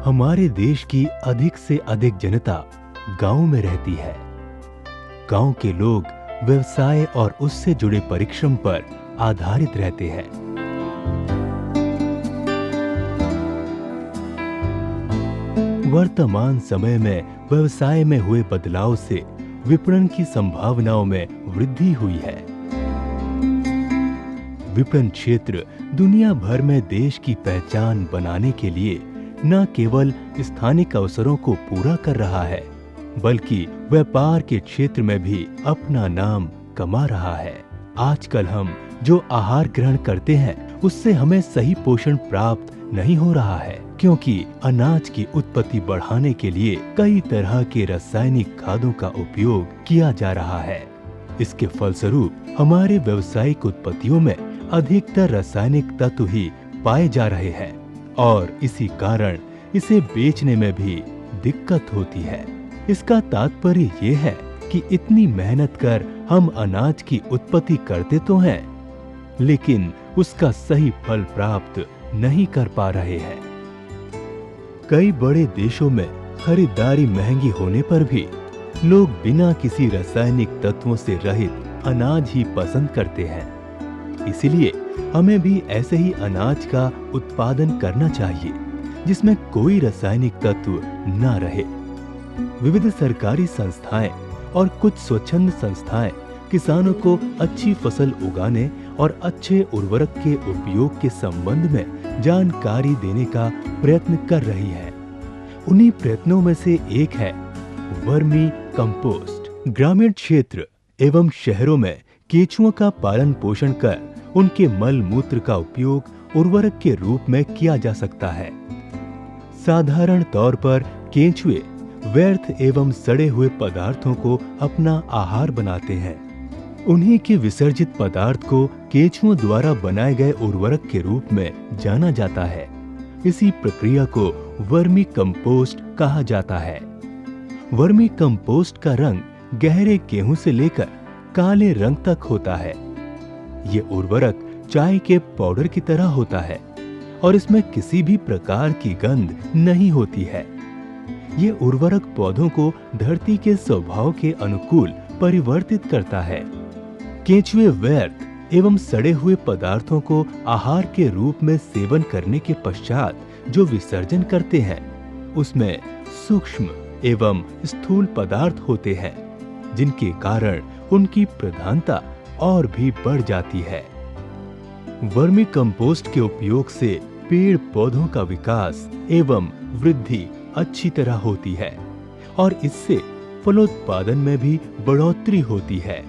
हमारे देश की अधिक से अधिक जनता गांव में रहती है। गांव के लोग व्यवसाय और उससे जुड़े परिश्रम पर आधारित रहते हैं। वर्तमान समय में व्यवसाय में हुए बदलाव से विपणन की संभावनाओं में वृद्धि हुई है। विपणन क्षेत्र दुनिया भर में देश की पहचान बनाने के लिए न केवल स्थानिक अवसरों को पूरा कर रहा है, बल्कि व्यापार के क्षेत्र में भी अपना नाम कमा रहा है। आजकल हम जो आहार ग्रहण करते हैं, उससे हमें सही पोषण प्राप्त नहीं हो रहा है, क्योंकि अनाज की उत्पत्ति बढ़ाने के लिए कई तरह के रासायनिक खादों का उपयोग किया जा रहा है। इसके फलस्वरूप हमारे व्यावसायिक उत्पत्तियों में अधिकतर रासायनिक तत्व ही पाए जा रहे हैं और इसी कारण इसे बेचने में भी दिक्कत होती है। इसका तात्पर्य ये है कि इतनी मेहनत कर हम अनाज की उत्पत्ति करते तो हैं, लेकिन उसका सही फल प्राप्त नहीं कर पा रहे हैं। कई बड़े देशों में खरीदारी महंगी होने पर भी लोग बिना किसी रासायनिक तत्वों से रहित अनाज ही पसंद करते हैं। इसलिए हमें भी ऐसे ही अनाज का उत्पादन करना चाहिए, जिसमें कोई रासायनिक तत्व न रहे। विविध सरकारी संस्थाएं और कुछ स्वच्छंद संस्थाएं किसानों को अच्छी फसल उगाने और अच्छे उर्वरक के उपयोग के संबंध में जानकारी देने का प्रयत्न कर रही है। उन्हीं प्रयत्नों में से एक है वर्मी कंपोस्ट। ग्रामीण क्षेत्र एवं शहरों में केंचुओं का पालन पोषण कर उनके मल मूत्र का उपयोग उर्वरक के रूप में किया जा सकता है। साधारण तौर पर केंचुए व्यर्थ एवं सड़े हुए पदार्थों को अपना आहार बनाते हैं। उन्हीं के विसर्जित पदार्थ को केंचुओं द्वारा बनाए गए उर्वरक के रूप में जाना जाता है। इसी प्रक्रिया को वर्मी कंपोस्ट कहा जाता है। वर्मी कंपोस्ट का रंग गहरे गेहूं से लेकर काले रंग तक होता है। ये उर्वरक चाय के पाउडर की तरह होता है और इसमें किसी भी प्रकार की गंध नहीं होती है। ये उर्वरक पौधों को धरती के स्वभाव के अनुकूल परिवर्तित करता है। केंचुए व्यर्थ एवं सड़े हुए पदार्थों को आहार के रूप में सेवन करने के पश्चात जो विसर्जन करते हैं, उसमें सूक्ष्म एवं स्थूल पदार्थ होते हैं, जिनके कारण उनकी प्रधानता और भी बढ़ जाती है। वर्मी कंपोस्ट के उपयोग से पेड़ पौधों का विकास एवं वृद्धि अच्छी तरह होती है और इससे फलोत्पादन में भी बढ़ोतरी होती है।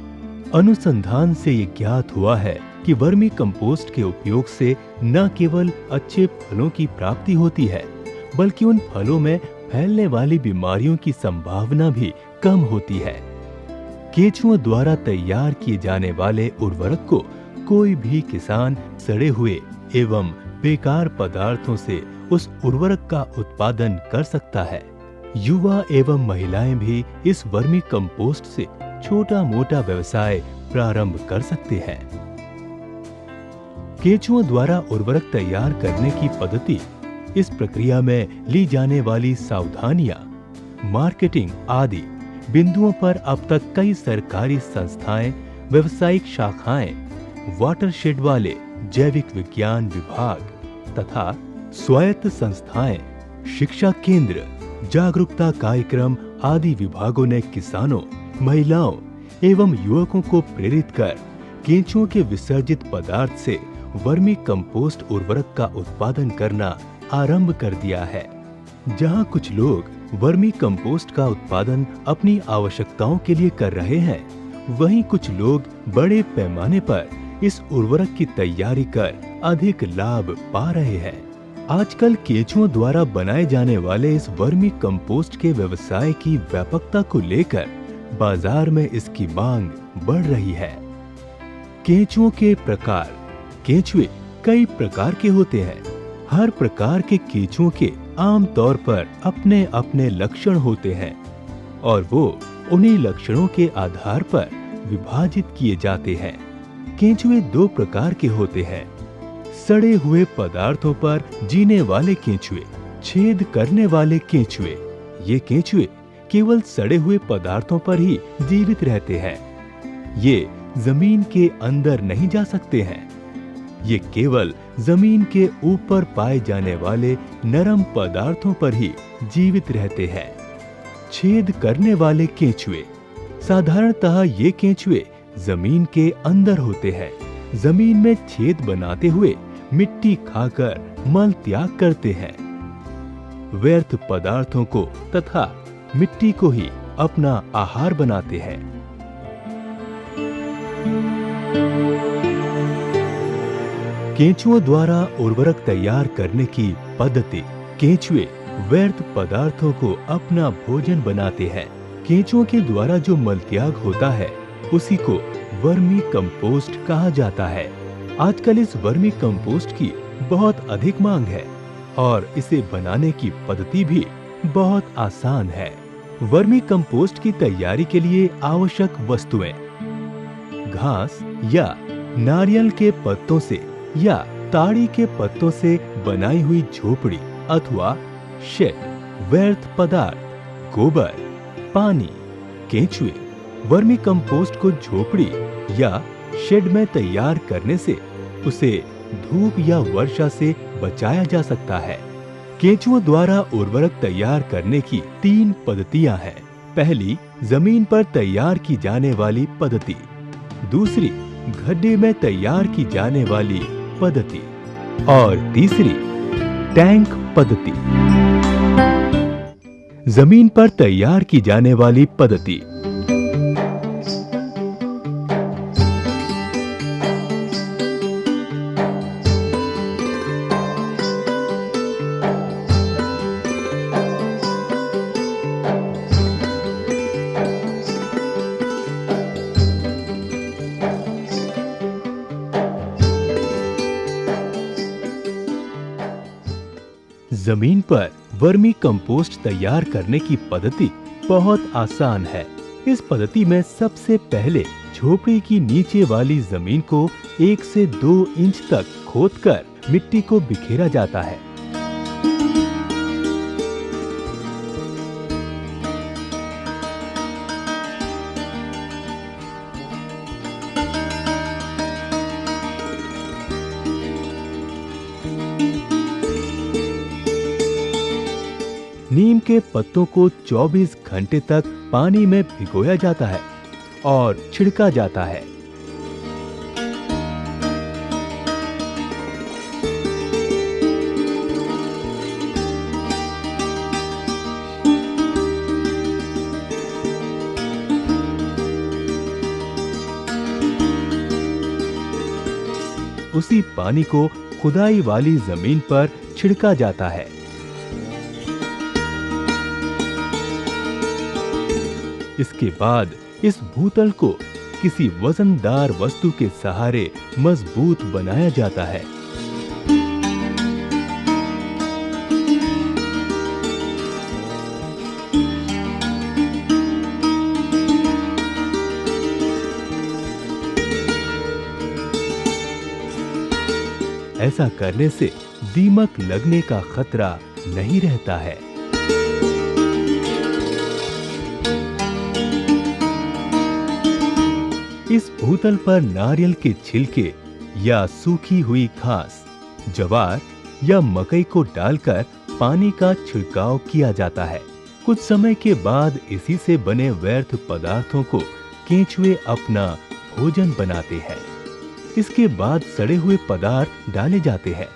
अनुसंधान से ये ज्ञात हुआ है कि वर्मी कंपोस्ट के उपयोग से न केवल अच्छे फलों की प्राप्ति होती है, बल्कि उन फलों में फैलने वाली बीमारियों की संभावना भी कम होती है। केंचुओं द्वारा तैयार किए जाने वाले उर्वरक को कोई भी किसान सड़े हुए एवं बेकार पदार्थों से उस उर्वरक का उत्पादन कर सकता है। युवा एवं महिलाएं भी इस वर्मी कंपोस्ट से छोटा मोटा व्यवसाय प्रारंभ कर सकते हैं। केंचुओं द्वारा उर्वरक तैयार करने की पद्धति, इस प्रक्रिया में ली जाने वाली सावधानियां, मार्केटिंग आदि बिंदुओं पर अब तक कई सरकारी संस्थाएं, व्यावसायिक शाखाएं, वाटरशेड वाले जैविक विज्ञान विभाग तथा स्वायत्त संस्थाएं, शिक्षा केंद्र, जागरूकता कार्यक्रम आदि विभागों ने किसानों, महिलाओं एवं युवकों को प्रेरित कर केंचुओं के विसर्जित पदार्थ से वर्मी कंपोस्ट उर्वरक का उत्पादन करना आरंभ कर दिया है। जहां कुछ लोग वर्मी कंपोस्ट का उत्पादन अपनी आवश्यकताओं के लिए कर रहे हैं, वहीं कुछ लोग बड़े पैमाने पर इस उर्वरक की तैयारी कर अधिक लाभ पा रहे हैं। आजकल केंचुओं द्वारा बनाए जाने वाले इस वर्मी कंपोस्ट के व्यवसाय की व्यापकता को लेकर बाजार में इसकी मांग बढ़ रही है। केंचुओं के प्रकार। केंचुए कई प्रकार के होते हैं। हर प्रकार के केंचुओं के आम तौर पर अपने अपने लक्षण होते हैं और वो उन्हीं लक्षणों के आधार पर विभाजित किए जाते हैं। केंचुए दो प्रकार के होते हैं। सड़े हुए पदार्थों पर जीने वाले केंचुए छेद करने वाले केंचुए। ये केंचुए केवल सड़े हुए पदार्थों पर ही जीवित रहते हैं। ये जमीन के अंदर नहीं जा सकते हैं। ये केवल जमीन के ऊपर पाए जाने वाले नरम पदार्थों पर ही जीवित रहते हैं। छेद करने वाले केंचुए। साधारणतः ये केंचुए जमीन के अंदर होते हैं। जमीन में छेद बनाते हुए मिट्टी खाकर मल त्याग करते हैं। व्यर्थ पदार्थों को तथा मिट्टी को ही अपना आहार बनाते हैं। केंचुओं द्वारा उर्वरक तैयार करने की पद्धति। केंचुए व्यर्थ पदार्थों को अपना भोजन बनाते हैं। केंचुओं के द्वारा जो मल त्याग होता है उसी को वर्मी कंपोस्ट कहा जाता है। आजकल इस वर्मी कंपोस्ट की बहुत अधिक मांग है और इसे बनाने की पद्धति भी बहुत आसान है। वर्मी कंपोस्ट की तैयारी के लिए आवश्यक वस्तुएं: घास या नारियल के पत्तों से या ताड़ी के पत्तों से बनाई हुई झोपड़ी अथवा शेड। व्यर्थ पदार्थ: गोबर, पानी। केंचुए वर्मी कंपोस्ट को झोपड़ी या शेड में तैयार करने से उसे धूप या वर्षा से बचाया जा सकता है। केंचुओं द्वारा उर्वरक तैयार करने की 3 पद्धतियां हैं। पहली, जमीन पर तैयार की जाने वाली पद्धति। दूसरी, गड्ढे में तैयार की जाने वाली पद्धति। और तीसरी, टैंक पद्धति। जमीन पर तैयार की जाने वाली पद्धति। जमीन पर वर्मी कंपोस्ट तैयार करने की पद्धति बहुत आसान है। इस पद्धति में सबसे पहले झोपड़ी की नीचे वाली जमीन को 1 से 2 इंच तक खोदकर मिट्टी को बिखेरा जाता है। नीम के पत्तों को 24 घंटे तक पानी में भिगोया जाता है और छिड़का जाता है। उसी पानी को खुदाई वाली जमीन पर छिड़का जाता है। इसके बाद इस भूतल को किसी वजनदार वस्तु के सहारे मजबूत बनाया जाता है। ऐसा करने से दीमक लगने का खतरा नहीं रहता है। इस भूतल पर नारियल के छिलके या सूखी हुई घास, ज्वार या मकई को डालकर पानी का छिड़काव किया जाता है। कुछ समय के बाद इसी से बने व्यर्थ पदार्थों को केंचुए अपना भोजन बनाते हैं। इसके बाद सड़े हुए पदार्थ डाले जाते हैं।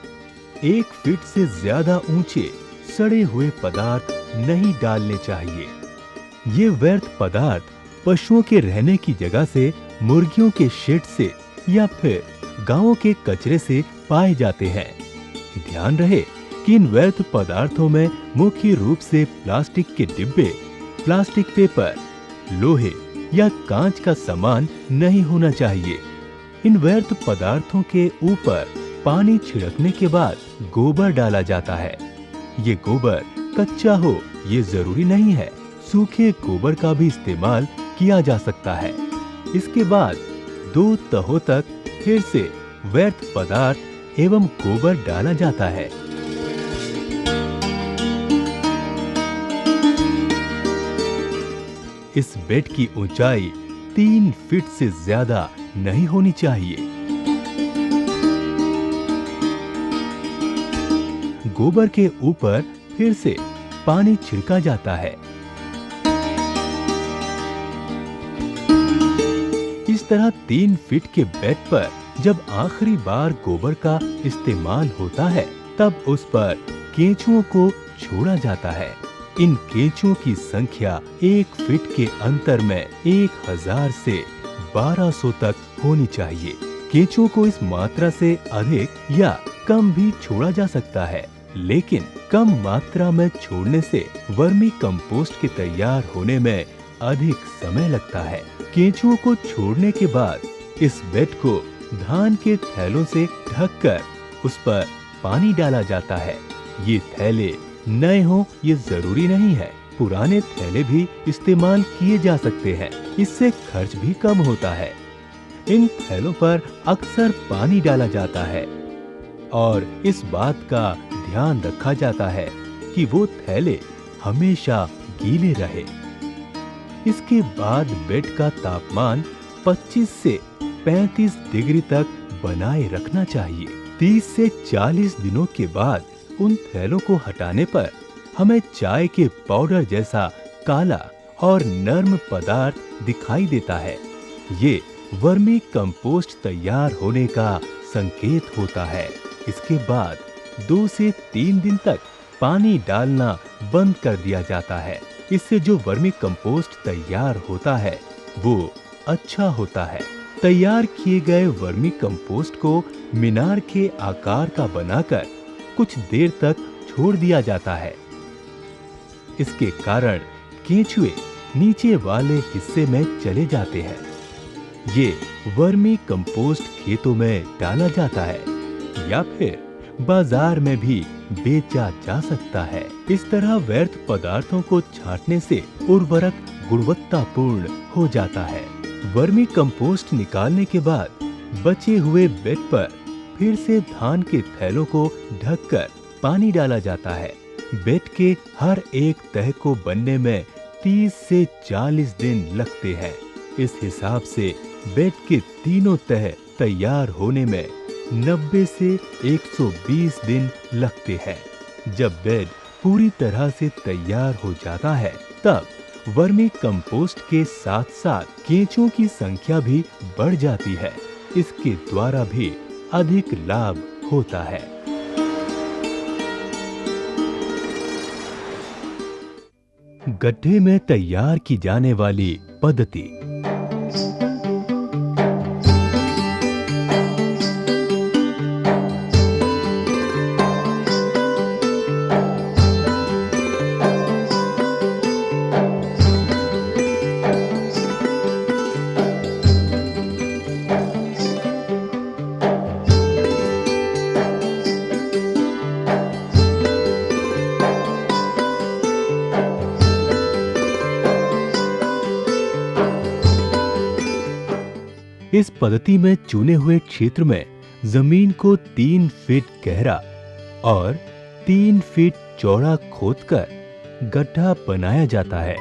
1 फीट से ज्यादा ऊंचे सड़े हुए पदार्थ नहीं डालने चाहिए। ये व्यर्थ पदार्थ पशुओं के रहने की जगह से, मुर्गियों के शेड से या फिर गांवों के कचरे से पाए जाते हैं। ध्यान रहे कि इन व्यर्थ पदार्थों में मुख्य रूप से प्लास्टिक के डिब्बे, प्लास्टिक पेपर, लोहे या कांच का सामान नहीं होना चाहिए। इन व्यर्थ पदार्थों के ऊपर पानी छिड़कने के बाद गोबर डाला जाता है। ये गोबर कच्चा हो ये जरूरी नहीं है, सूखे गोबर का भी इस्तेमाल किया जा सकता है। इसके बाद 2 तहों तक फिर से व्यर्थ पदार्थ एवं गोबर डाला जाता है। इस बेड की ऊंचाई 3 फीट से ज्यादा नहीं होनी चाहिए। गोबर के ऊपर फिर से पानी छिड़का जाता है। इस तरह 3 फीट के बेड पर जब आखिरी बार गोबर का इस्तेमाल होता है, तब उस पर केंचुओं को छोड़ा जाता है। इन केंचुओं की संख्या 1 फीट के अंतर में 1000 से 1200 तक होनी चाहिए। केंचुओं को इस मात्रा से अधिक या कम भी छोड़ा जा सकता है, लेकिन कम मात्रा में छोड़ने से वर्मी कंपोस्ट के तैयार होने में अधिक समय लगता है। केंचुओं को छोड़ने के बाद इस बेड को धान के थैलों से ढककर उस पर पानी डाला जाता है। ये थैले नए हों ये जरूरी नहीं है, पुराने थैले भी इस्तेमाल किए जा सकते हैं। इससे खर्च भी कम होता है। इन थैलों पर अक्सर पानी डाला जाता है और इस बात का ध्यान रखा जाता है कि वो थैले हमेशा गीले रहे। इसके बाद बेड का तापमान 25 से 35 डिग्री तक बनाए रखना चाहिए। 30 से 40 दिनों के बाद उन थैलों को हटाने पर हमें चाय के पाउडर जैसा काला और नर्म पदार्थ दिखाई देता है। ये वर्मी कंपोस्ट तैयार होने का संकेत होता है। इसके बाद 2 से 3 दिन तक पानी डालना बंद कर दिया जाता है। इससे जो वर्मी कंपोस्ट तैयार होता है वो अच्छा होता है। तैयार किए गए वर्मी कंपोस्ट को मीनार के आकार का बनाकर कुछ देर तक छोड़ दिया जाता है। इसके कारण केंचुए नीचे वाले हिस्से में चले जाते हैं। ये वर्मी कंपोस्ट खेतों में डाला जाता है या फिर बाजार में भी बेचा जा सकता है। इस तरह व्यर्थ पदार्थों को छांटने से उर्वरक गुणवत्तापूर्ण हो जाता है। वर्मी कंपोस्ट निकालने के बाद बचे हुए बेड पर फिर से धान के थैलों को ढककर पानी डाला जाता है। बेड के हर एक तह को बनने में 30 से 40 दिन लगते हैं। इस हिसाब से बेड के तीनों तह तैयार होने में 90 से 120 दिन लगते हैं। जब बेड पूरी तरह से तैयार हो जाता है, तब वर्मी कंपोस्ट के साथ साथ केंचुओं की संख्या भी बढ़ जाती है। इसके द्वारा भी अधिक लाभ होता है। गड्ढे में तैयार की जाने वाली पद्धति। इस पद्धति में चुने हुए क्षेत्र में जमीन को 3 फीट गहरा और 3 फीट चौड़ा खोदकर गड्ढा बनाया जाता है।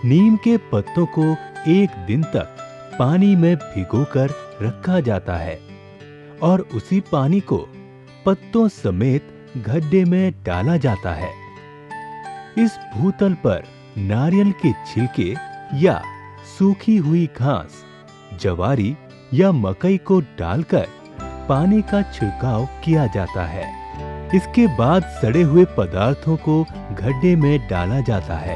नीम के पत्तों को 1 दिन तक पानी में भिगोकर रखा जाता है और उसी पानी को पत्तों समेत गड्ढे में डाला जाता है। इस भूतल पर नारियल के छिलके या सूखी हुई घास, जवारी या मकई को डालकर पानी का छिड़काव किया जाता है। इसके बाद सड़े हुए पदार्थों को गड्ढे में डाला जाता है।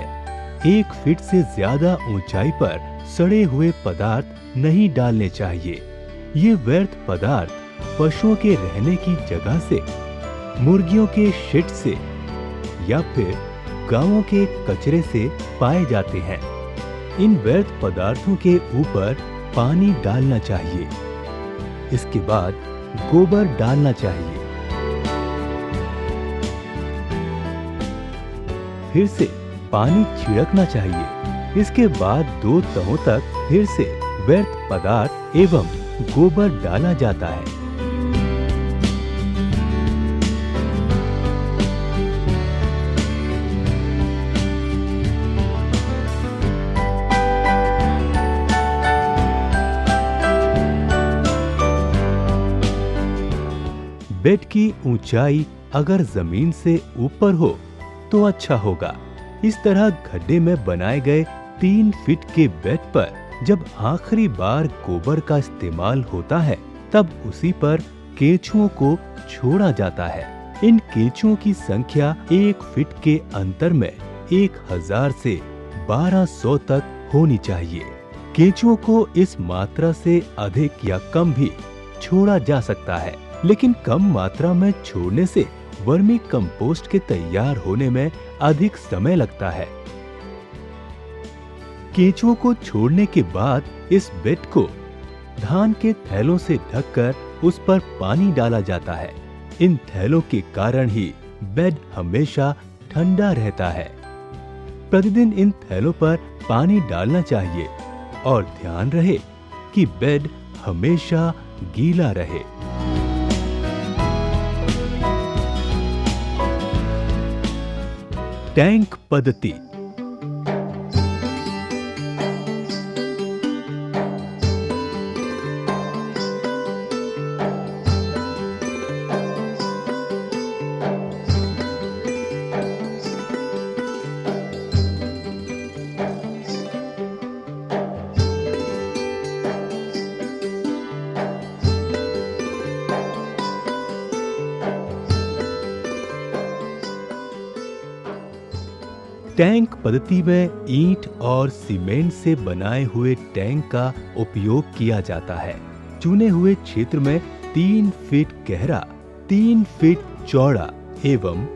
1 फीट से ज्यादा ऊंचाई पर सड़े हुए पदार्थ नहीं डालने चाहिए। ये व्यर्थ पदार्थ पशुओं के रहने की जगह से, मुर्गियों के शेड से या फिर गांवों के कचरे से पाए जाते हैं। इन व्यर्थ पदार्थों के ऊपर पानी डालना चाहिए। इसके बाद गोबर डालना चाहिए। फिर से पानी छिड़कना चाहिए। इसके बाद 2 तहों तक फिर से व्यर्थ पदार्थ एवं गोबर डाला जाता है। बेड की ऊंचाई अगर जमीन से ऊपर हो तो अच्छा होगा। इस तरह गड्ढे में बनाए गए 3 फीट के बेड पर जब आखिरी बार गोबर का इस्तेमाल होता है तब उसी पर केंचुओं को छोड़ा जाता है। इन केंचुओं की संख्या 1 फीट के अंतर में 1000 से 1200 तक होनी चाहिए। केंचुओं को इस मात्रा से अधिक या कम भी छोड़ा जा सकता है, लेकिन कम मात्रा में छोड़ने से वर्मी कंपोस्ट के तैयार होने में अधिक समय लगता है। केंचुओं को छोड़ने के बाद इस बेड को धान के थैलों से ढककर उस पर पानी डाला जाता है। इन थैलों के कारण ही बेड हमेशा ठंडा रहता है। प्रतिदिन इन थैलों पर पानी डालना चाहिए और ध्यान रहे कि बेड हमेशा गीला रहे। टैंक पद्धति। टैंक पद्धति में ईंट और सीमेंट से बनाए हुए टैंक का उपयोग किया जाता है। चुने हुए क्षेत्र में 3 फीट गहरा, 3 फीट चौड़ा एवं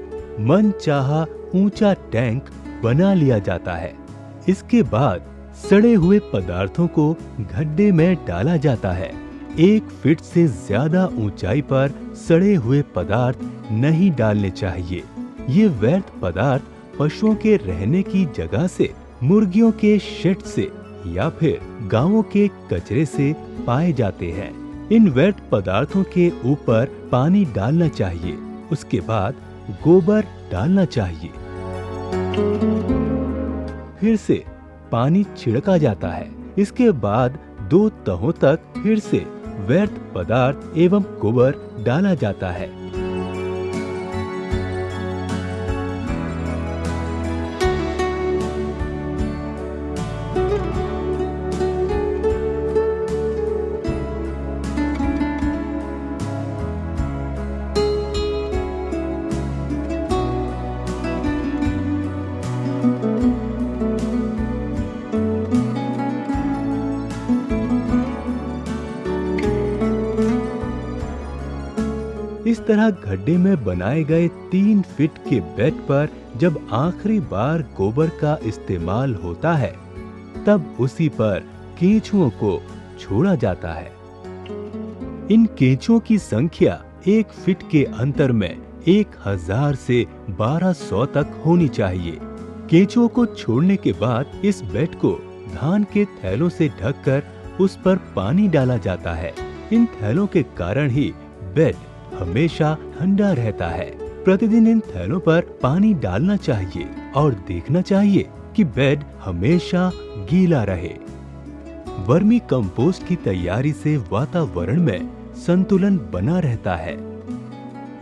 मनचाहा ऊंचा टैंक बना लिया जाता है। इसके बाद सड़े हुए पदार्थों को गड्ढे में डाला जाता है। 1 फीट से ज्यादा ऊंचाई पर सड़े हुए पदार्थ नहीं डालने चाहिए। ये व्यर्थ पदार्थ पशुओं के रहने की जगह से, मुर्गियों के शेड से या फिर गांवों के कचरे से पाए जाते हैं। इन व्यर्थ पदार्थों के ऊपर पानी डालना चाहिए। उसके बाद गोबर डालना चाहिए। फिर से पानी छिड़का जाता है। इसके बाद 2 तहों तक फिर से व्यर्थ पदार्थ एवं गोबर डाला जाता है। इस तरह गड्ढे में बनाए गए 3 फीट के बेड पर जब आखिरी बार गोबर का इस्तेमाल होता है तब उसी पर केंचुओं को छोड़ा जाता है। इन केंचुओं की संख्या 1 फीट के अंतर में 1000 से 1200 तक होनी चाहिए। केंचुओं को छोड़ने के बाद इस बेड को धान के थैलों से ढककर उस पर पानी डाला जाता है। इन थैलों के कारण ही बेड हमेशा ठंडा रहता है। प्रतिदिन इन थैलों पर पानी डालना चाहिए और देखना चाहिए कि बेड हमेशा गीला रहे। वर्मी कंपोस्ट की तैयारी से वातावरण में संतुलन बना रहता है।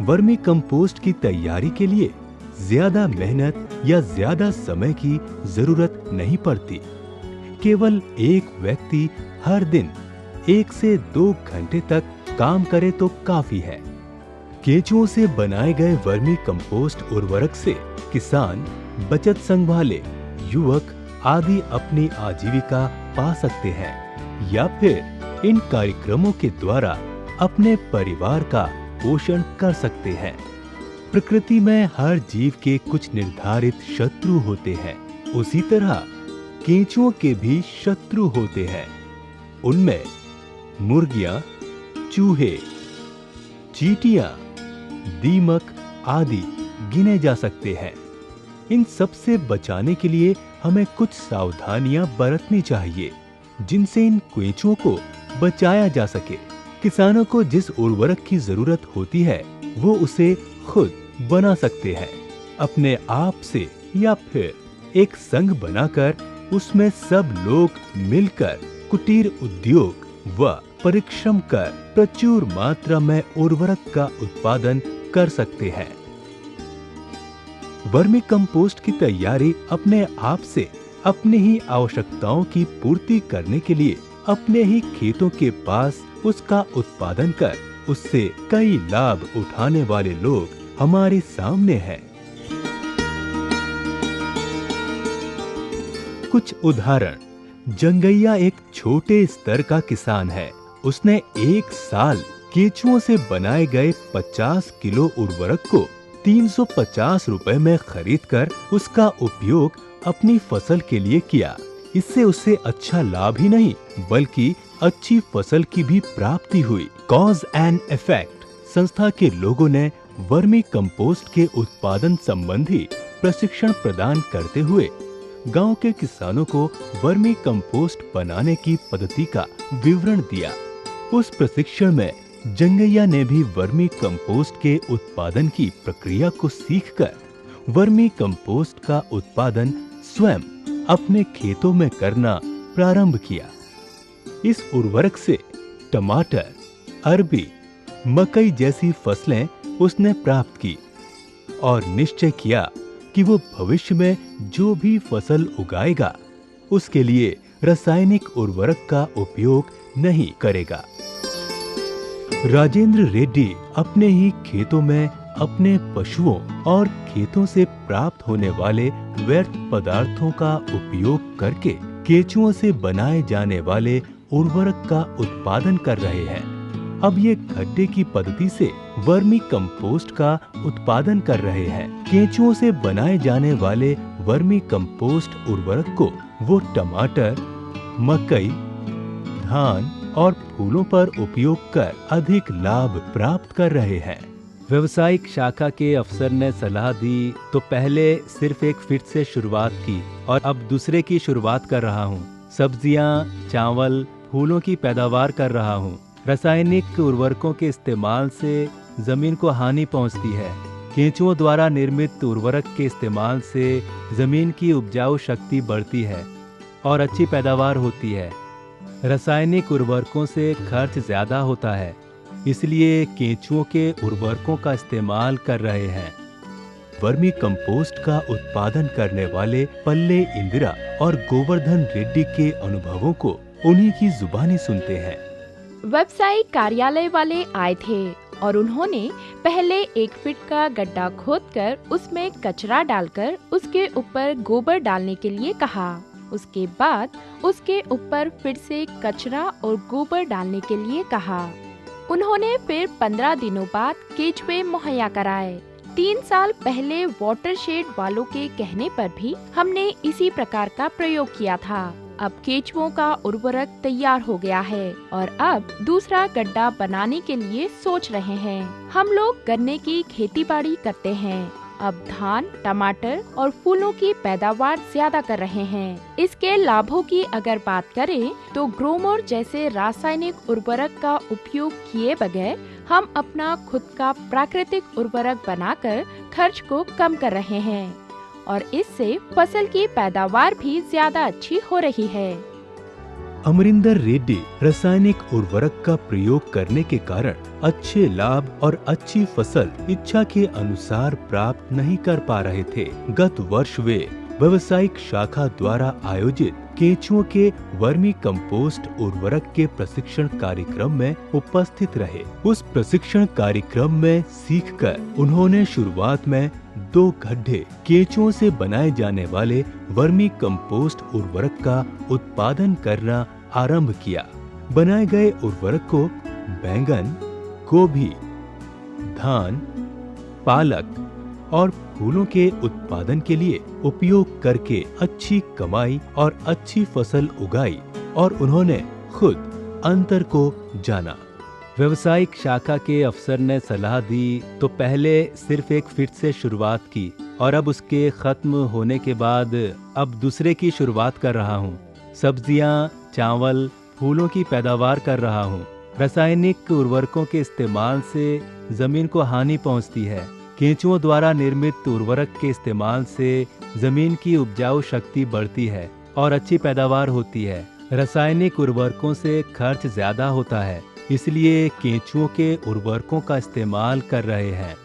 वर्मी कंपोस्ट की तैयारी के लिए ज्यादा मेहनत या ज्यादा समय की जरूरत नहीं पड़ती। केवल एक व्यक्ति हर दिन 1 से 2 घंटे तक काम करे तो काफी है। केंचुओं से बनाए गए वर्मी कंपोस्ट उर्वरक से किसान, बचत संघ वाले, युवक आदि अपनी आजीविका पा सकते हैं या फिर इन कार्यक्रमों के द्वारा अपने परिवार का पोषण कर सकते हैं। प्रकृति में हर जीव के कुछ निर्धारित शत्रु होते हैं। उसी तरह केंचुओं के भी शत्रु होते हैं। उनमें मुर्गियां, चूहे, चींटियां, दीमक आदि गिने जा सकते हैं। इन सब से बचाने के लिए हमें कुछ सावधानियां बरतनी चाहिए जिनसे इन केंचुओं को बचाया जा सके। किसानों को जिस उर्वरक की जरूरत होती है वो उसे खुद बना सकते हैं अपने आप से, या फिर एक संघ बनाकर उसमें सब लोग मिलकर कुटीर उद्योग व परिश्रम कर प्रचुर मात्रा में उर्वरक का उत्पादन कर सकते हैं। वर्मी कंपोस्ट की तैयारी अपने आप से अपनी ही आवश्यकताओं की पूर्ति करने के लिए अपने ही खेतों के पास उसका उत्पादन कर उससे कई लाभ उठाने वाले लोग हमारे सामने हैं। कुछ उदाहरण। जंगैया एक छोटे स्तर का किसान है। उसने एक साल केंचुओं से बनाए गए 50 किलो उर्वरक को 350 रुपए में खरीदकर उसका उपयोग अपनी फसल के लिए किया। इससे उसे अच्छा लाभ ही नहीं बल्कि अच्छी फसल की भी प्राप्ति हुई। कॉज एंड इफेक्ट संस्था के लोगों ने वर्मी कंपोस्ट के उत्पादन संबंधी प्रशिक्षण प्रदान करते हुए गांव के किसानों को वर्मी कंपोस्ट बनाने की पद्धति का विवरण दिया। उस प्रशिक्षण में जंगैया ने भी वर्मी कंपोस्ट के उत्पादन की प्रक्रिया को सीखकर वर्मी कंपोस्ट का उत्पादन स्वयं अपने खेतों में करना प्रारंभ किया। इस उर्वरक से टमाटर, अरबी, मकई जैसी फसलें उसने प्राप्त की और निश्चय किया कि वो भविष्य में जो भी फसल उगाएगा उसके लिए रासायनिक उर्वरक का उपयोग नहीं करेगा। राजेंद्र रेड्डी अपने ही खेतों में अपने पशुओं और खेतों से प्राप्त होने वाले व्यर्थ पदार्थों का उपयोग करके केंचुओं से बनाए जाने वाले उर्वरक का उत्पादन कर रहे हैं। अब ये गड्ढे की पद्धति से वर्मी कंपोस्ट का उत्पादन कर रहे हैं। केंचुओं से बनाए जाने वाले वर्मी कंपोस्ट उर्वरक को वो टमाटर, मकई, धान और फूलों पर उपयोग कर अधिक लाभ प्राप्त कर रहे हैं। व्यवसायिक शाखा के अफसर ने सलाह दी तो पहले सिर्फ एक फीट से शुरुआत की और अब दूसरे की शुरुआत कर रहा हूँ। सब्जियाँ, चावल, फूलों की पैदावार कर रहा हूँ। रासायनिक उर्वरकों के इस्तेमाल से जमीन को हानि पहुँचती है। केंचुओं द्वारा निर्मित उर्वरक के इस्तेमाल से जमीन की उपजाऊ शक्ति बढ़ती है और अच्छी पैदावार होती है। रासायनिक उर्वरकों से खर्च ज्यादा होता है, इसलिए केंचुओं के उर्वरकों का इस्तेमाल कर रहे हैं। वर्मी कंपोस्ट का उत्पादन करने वाले पल्ले इंदिरा और गोवर्धन रेड्डी के अनुभवों को उन्हीं की जुबानी सुनते हैं। व्यवसायिक कार्यालय वाले आए थे और उन्होंने पहले 1 फीट का गड्ढा खोदकर उसमें कचरा डालकर उसके ऊपर गोबर डालने के लिए कहा। उसके बाद उसके ऊपर फिर से कचरा और गोबर डालने के लिए कहा। उन्होंने फिर 15 दिनों बाद केचुए मुहैया कराए। 3 साल पहले वाटरशेड वालों के कहने पर भी हमने इसी प्रकार का प्रयोग किया था। अब केचुओं का उर्वरक तैयार हो गया है और अब दूसरा गड्ढा बनाने के लिए सोच रहे हैं। हम लोग गन्ने की खेती-बाड़ी करते हैं। अब धान, टमाटर और फूलों की पैदावार ज्यादा कर रहे हैं। इसके लाभों की अगर बात करें तो ग्रोमोर जैसे रासायनिक उर्वरक का उपयोग किए बगैर हम अपना खुद का प्राकृतिक उर्वरक बनाकर खर्च को कम कर रहे हैं और इससे फसल की पैदावार भी ज्यादा अच्छी हो रही है। अमरिंदर रेड्डी रासायनिक उर्वरक का प्रयोग करने के कारण अच्छे लाभ और अच्छी फसल इच्छा के अनुसार प्राप्त नहीं कर पा रहे थे। गत वर्ष वे व्यवसायिक शाखा द्वारा आयोजित केंचुओं के वर्मी कंपोस्ट उर्वरक के प्रशिक्षण कार्यक्रम में उपस्थित रहे। उस प्रशिक्षण कार्यक्रम में सीखकर उन्होंने शुरुआत में 2 गड्ढे केंचुओं से बनाए जाने वाले वर्मी कंपोस्ट उर्वरक का उत्पादन करना आरंभ किया। बनाए गए उर्वरक को बैंगन, गोभी, धान, पालक और फूलों के उत्पादन के लिए उपयोग करके अच्छी कमाई और अच्छी फसल उगाई और उन्होंने खुद अंतर को जाना। व्यवसायिक शाखा के अफसर ने सलाह दी तो पहले सिर्फ 1 फीट से शुरुआत की और अब उसके खत्म होने के बाद अब दूसरे की शुरुआत कर रहा हूँ। सब्जियाँ, चावल, फूलों की पैदावार कर रहा हूँ। रासायनिक उर्वरकों के इस्तेमाल से जमीन को हानि पहुँचती है। केंचुओं द्वारा निर्मित उर्वरक के इस्तेमाल से जमीन की उपजाऊ शक्ति बढ़ती है और अच्छी पैदावार होती है। रासायनिक उर्वरकों से खर्च ज्यादा होता है, इसलिए केंचुओं के उर्वरकों का इस्तेमाल कर रहे हैं।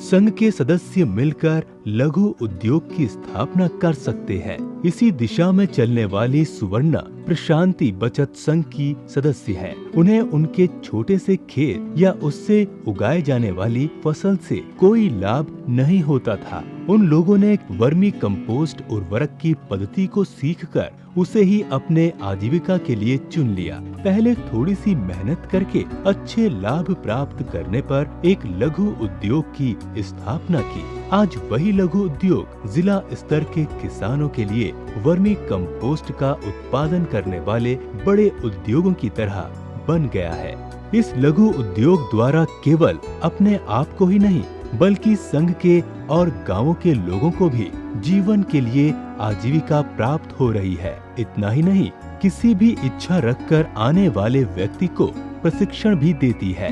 संघ के सदस्य मिलकर लघु उद्योग की स्थापना कर सकते हैं। इसी दिशा में चलने वाली सुवर्णा प्रशांति बचत संघ की सदस्य है। उन्हें उनके छोटे से खेत या उससे उगाए जाने वाली फसल से कोई लाभ नहीं होता था। उन लोगों ने वर्मी कंपोस्ट उर्वरक की पद्धति को सीखकर उसे ही अपने आजीविका के लिए चुन लिया। पहले थोड़ी सी मेहनत करके अच्छे लाभ प्राप्त करने पर एक लघु उद्योग की स्थापना की। आज वही लघु उद्योग जिला स्तर के किसानों के लिए वर्मी कंपोस्ट का उत्पादन करने वाले बड़े उद्योगों की तरह बन गया है। इस लघु उद्योग द्वारा केवल अपने आप को ही नहीं बल्कि संघ के और गांवों के लोगों को भी जीवन के लिए आजीविका प्राप्त हो रही है। इतना ही नहीं, किसी भी इच्छा रखकर आने वाले व्यक्ति को प्रशिक्षण भी देती है।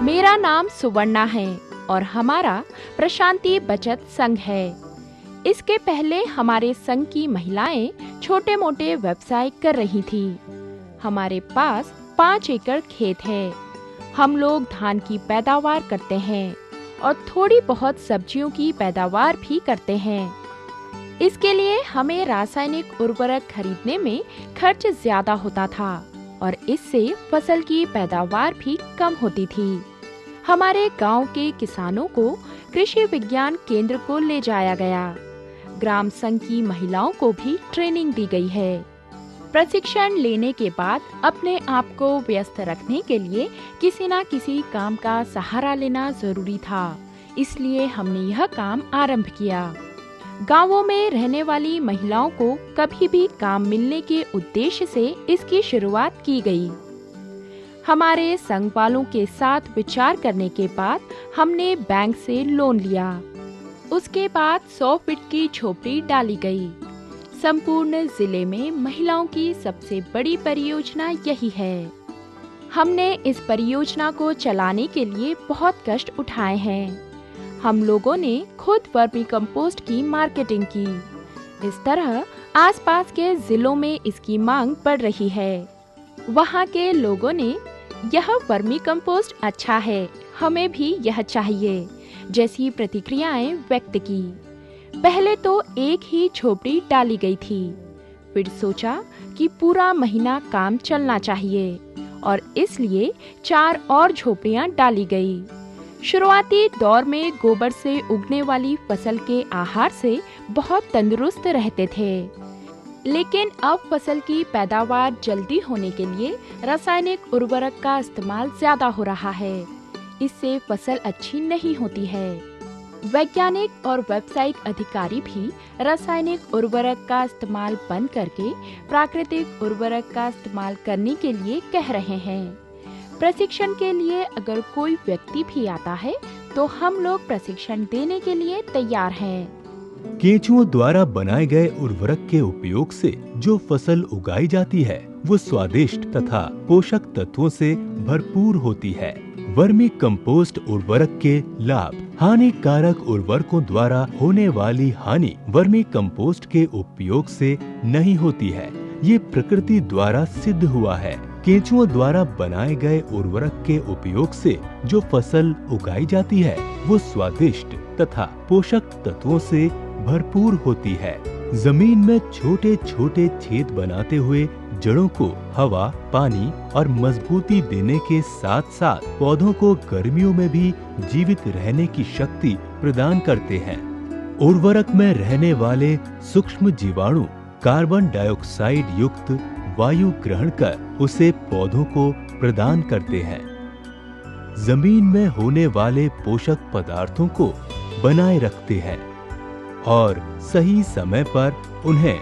मेरा नाम सुवर्णा है और हमारा प्रशांति बचत संघ है। इसके पहले हमारे संघ की महिलाएं छोटे मोटे व्यवसाय कर रही थी। हमारे पास 5 एकड़ खेत है। हम लोग धान की पैदावार करते हैं और थोड़ी बहुत सब्जियों की पैदावार भी करते हैं। इसके लिए हमें रासायनिक उर्वरक खरीदने में खर्च ज्यादा होता था और इससे फसल की पैदावार भी कम होती थी। हमारे गांव के किसानों को कृषि विज्ञान केंद्र को ले जाया गया। ग्राम संघ की महिलाओं को भी ट्रेनिंग दी गई है। प्रशिक्षण लेने के बाद अपने आप को व्यस्त रखने के लिए किसी न किसी काम का सहारा लेना जरूरी था, इसलिए हमने यह काम आरंभ किया। गांवों में रहने वाली महिलाओं को कभी भी काम मिलने के उद्देश्य से इसकी शुरुआत की गई। हमारे संघ वालों के साथ विचार करने के बाद हमने बैंक से लोन लिया। उसके बाद 100 फीट की झोपड़ी डाली गई। संपूर्ण जिले में महिलाओं की सबसे बड़ी परियोजना यही है। हमने इस परियोजना को चलाने के लिए बहुत कष्ट उठाए हैं। हम लोगों ने खुद वर्मी कंपोस्ट की मार्केटिंग की। इस तरह आसपास के जिलों में इसकी मांग बढ़ रही है। वहाँ के लोगों ने यह वर्मी कंपोस्ट अच्छा है, हमें भी यह चाहिए जैसी प्रतिक्रियाएं व्यक्त की। पहले तो एक ही झोपड़ी डाली गई थी, फिर सोचा कि पूरा महीना काम चलना चाहिए और इसलिए 4 और झोपड़ियां डाली गई। शुरुआती दौर में गोबर से उगने वाली फसल के आहार से बहुत तंदुरुस्त रहते थे, लेकिन अब फसल की पैदावार जल्दी होने के लिए रासायनिक उर्वरक का इस्तेमाल ज्यादा हो रहा है। इससे फसल अच्छी नहीं होती है। वैज्ञानिक और व्यावसायिक अधिकारी भी रासायनिक उर्वरक का इस्तेमाल बंद करके प्राकृतिक उर्वरक का इस्तेमाल करने के लिए कह रहे हैं। प्रशिक्षण के लिए अगर कोई व्यक्ति भी आता है तो हम लोग प्रशिक्षण देने के लिए तैयार हैं। केंचुओं द्वारा बनाए गए उर्वरक के उपयोग से जो फसल उगाई जाती है वो स्वादिष्ट तथा पोषक तत्वों से भरपूर होती है। वर्मी कंपोस्ट उर्वरक के लाभ। हानिकारक उर्वरकों द्वारा होने वाली हानि वर्मी कंपोस्ट के उपयोग से नहीं होती है, ये प्रकृति द्वारा सिद्ध हुआ है। केंचुओं द्वारा बनाए गए उर्वरक के उपयोग से जो फसल उगाई जाती है वो स्वादिष्ट तथा पोषक तत्वों से भरपूर होती है। जमीन में छोटे छोटे छेद बनाते हुए जड़ों को हवा, पानी और मजबूती देने के साथ साथ पौधों को गर्मियों में भी जीवित रहने की शक्ति प्रदान करते हैं। उर्वरक में रहने वाले सूक्ष्म जीवाणु कार्बन डाइऑक्साइड युक्त वायु ग्रहण कर उसे पौधों को प्रदान करते हैं। जमीन में होने वाले पोषक पदार्थों को बनाए रखते हैं और सही समय पर उन्हें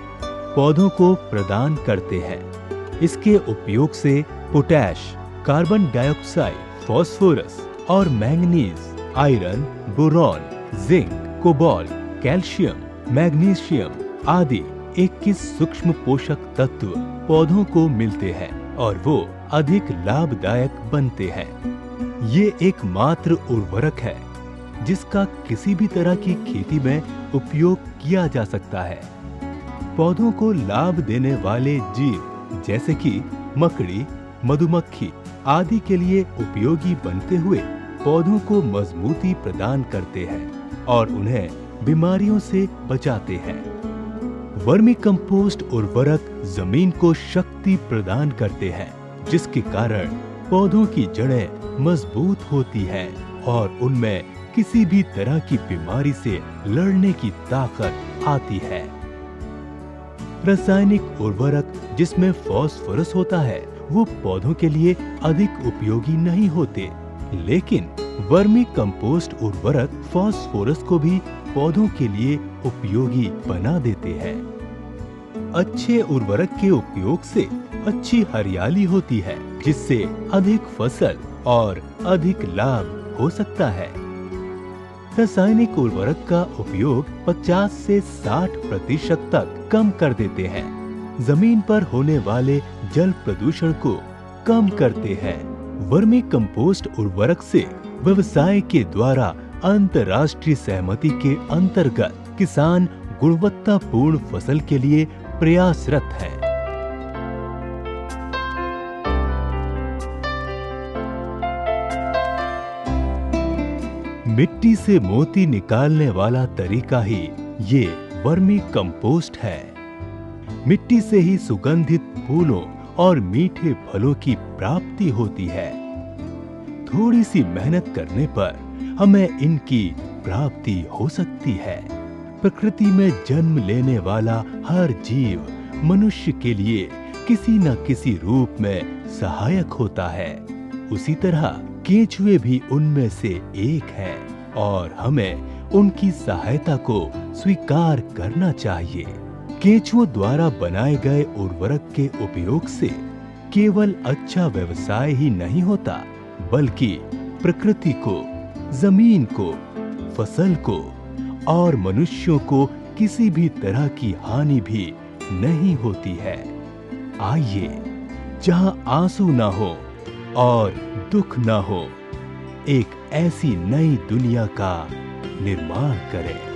पौधों को प्रदान करते हैं। इसके उपयोग से पोटैश, कार्बन डाइऑक्साइड, फास्फोरस और manganese, iron, boron, zinc, cobalt, calcium, magnesium आदि 21 सूक्ष्म पोषक तत्व पौधों को मिलते हैं और वो अधिक लाभदायक बनते हैं। ये एकमात्र उर्वरक है जिसका किसी भी तरह की खेती में उपयोग किया जा सकता है। पौधों को लाभ देने वाले जीव जैसे कि मकड़ी, मधुमक्खी आदि के लिए उपयोगी बनते हुए पौधों को मजबूती प्रदान करते हैं और उन्हें बीमारियों से बचाते हैं। वर्मी कंपोस्ट उर्वरक जमीन को शक्ति प्रदान करते हैं, जिसके कारण पौधों की जड़ें मजबूत होती हैं और उनमें किसी भी तरह की बीमारी से लड़ने की ताकत आती है। रासायनिक उर्वरक जिसमें फास्फोरस होता है वो पौधों के लिए अधिक उपयोगी नहीं होते, लेकिन वर्मी कंपोस्ट उर्वरक फास्फोरस को भी पौधों के लिए उपयोगी बना देते हैं। अच्छे उर्वरक के उपयोग से अच्छी हरियाली होती है, जिससे अधिक फसल और अधिक लाभ हो सकता है। रासायनिक उर्वरक का उपयोग 50 से 60% तक कम कर देते हैं, जमीन पर होने वाले जल प्रदूषण को कम करते हैं। वर्मी कंपोस्ट उर्वरक से व्यवसाय के द्वारा अंतर्राष्ट्रीय सहमति के अंतर्गत किसान गुणवत्तापूर्ण फसल के लिए प्रयासरत हैं। मिट्टी से मोती निकालने वाला तरीका ही ये वर्मी कंपोस्ट है। मिट्टी से ही सुगंधित फूलों और मीठे फलों की प्राप्ति होती है। थोड़ी सी मेहनत करने पर हमें इनकी प्राप्ति हो सकती है। प्रकृति में जन्म लेने वाला हर जीव मनुष्य के लिए किसी न किसी रूप में सहायक होता है। उसी तरह केंचुए भी उनमें से एक है और हमें उनकी सहायता को स्वीकार करना चाहिए। केंचुओं द्वारा बनाए गए उर्वरक के उपयोग से केवल अच्छा व्यवसाय ही नहीं होता, बल्कि प्रकृति को, जमीन को, फसल को और मनुष्यों को किसी भी तरह की हानि भी नहीं होती है। आइए, जहां आंसू ना हो और दुख ना हो, एक ऐसी नई दुनिया का निर्माण करें।